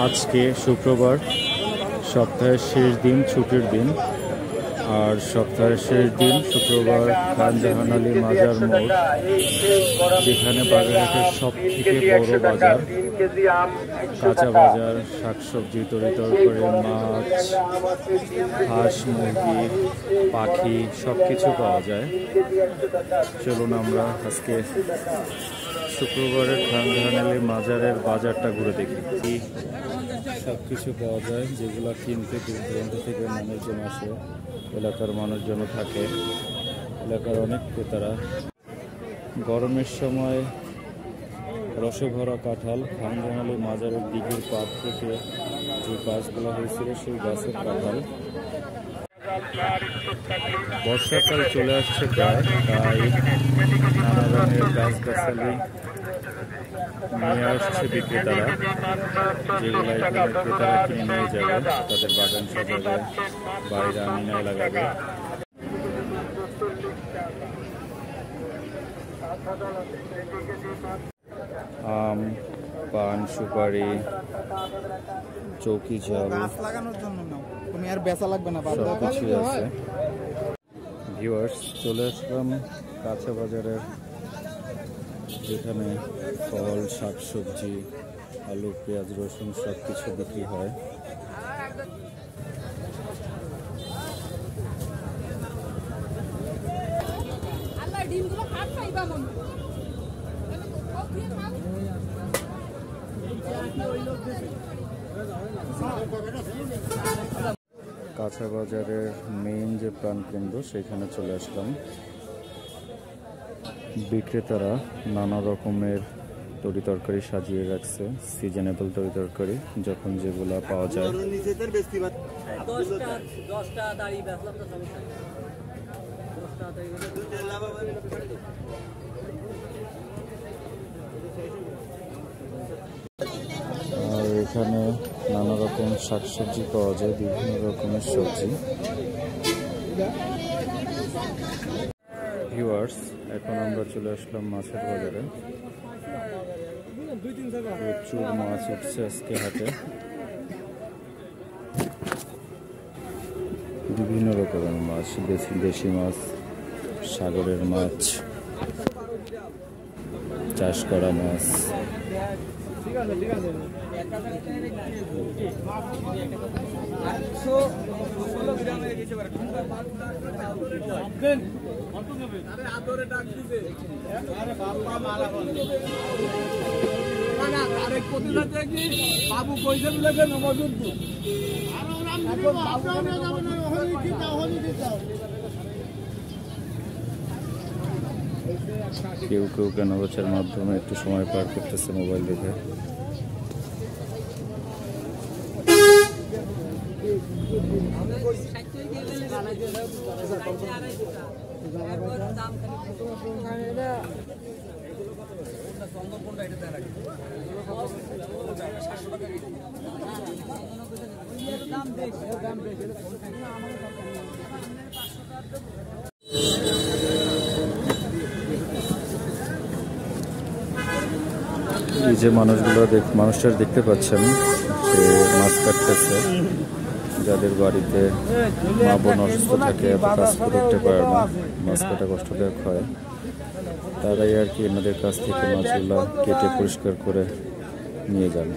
আজকে শুক্রবার, সপ্তাহের শেষ দিন, ছুটির দিন। আর সপ্তাহের শেষ দিন শুক্রবার খান জাহান আলী মাজার মোড়, যেখানে বাগেরহাটের সব থেকে বড় বাজার, কাঁচা বাজার, শাকসবজি, তরিতরকারি, মাছ, হাঁস, মুরগি, পাখি সব কিছু পাওয়া যায়। চলুন আমরা আজকে শুক্রবারের খান জাহান আলী মাজারের বাজারটা ঘুরে দেখি। সব কিছু পাওয়া যায়, যেগুলো কিনতে দূর দূরান্ত থেকে মানুষজন আসে, এলাকার মানুষজনও থাকে, এলাকার অনেক ক্রেতারা। গরমের সময় রসে ভরা কাঁঠাল, খান জাহান আলী মাজারের দিঘির পাড় থেকে যে গাছগুলো হয়েছিল সেই গাছের কাঁঠাল। বর্ষাকাল চলে আসছে প্রায়, তাই নানা রঙের গাছগাছালি নিয়ে আসছে বিক্রেতারা, যেগুলো এখানে ক্রেতারা কিনে নিয়ে যাবে, তাদের বাগান সাজাবে, বাইরে আঙিনায় লাগাবে। আম, পান, সুপারি, চৌকি ঝাল সবকিছুই আছে। ভিউয়ার্স, চলে আসলাম কাঁচা বাজারের, যেখানে ফল, শাকসবজি, আলু, পেঁয়াজ, রসুন সব কিছু বিক্রি হয়। কাঁচা বাজারের মেইন যে প্রাণকেন্দ্র, সেখানে চলে আসলাম। বিক্রেতারা নানা রকমের তরিতরকারি সাজিয়ে রাখছে, সিজনেবল তরিতরকারি, যখন যেগুলা পাওয়া যায়। আর এখানে নানা রকম শাকসবজি পাওয়া যায়, বিভিন্ন রকমের সবজি। ভিউয়ার্স, এখন আমরা চলে আসলাম মাছের বাজারে। প্রচুর মাছ উঠছে আজকে হাটে, বিভিন্ন রকমের মাছ, দেশি মাছ, সাগরের মাছ, চাষ করা মাছ। বাবু পয়সা মিলেছে কেউ কেউ কেনাবেচার মাধ্যমে একটু সময় পার করতেছে মোবাইল দেখে। এই যে মানুষটা দেখতে পাচ্ছেন, সে মাছ কাটতেছে। যাদের বাড়িতে মা বোন অসুস্থ থাকে, এত কাজ করে উঠতে পারে না, মাছ কাটা কষ্টদায়ক হয়, তারাই আর কি এনাদের কাছ থেকে মাছগুলো কেটে পরিষ্কার করে নিয়ে যান।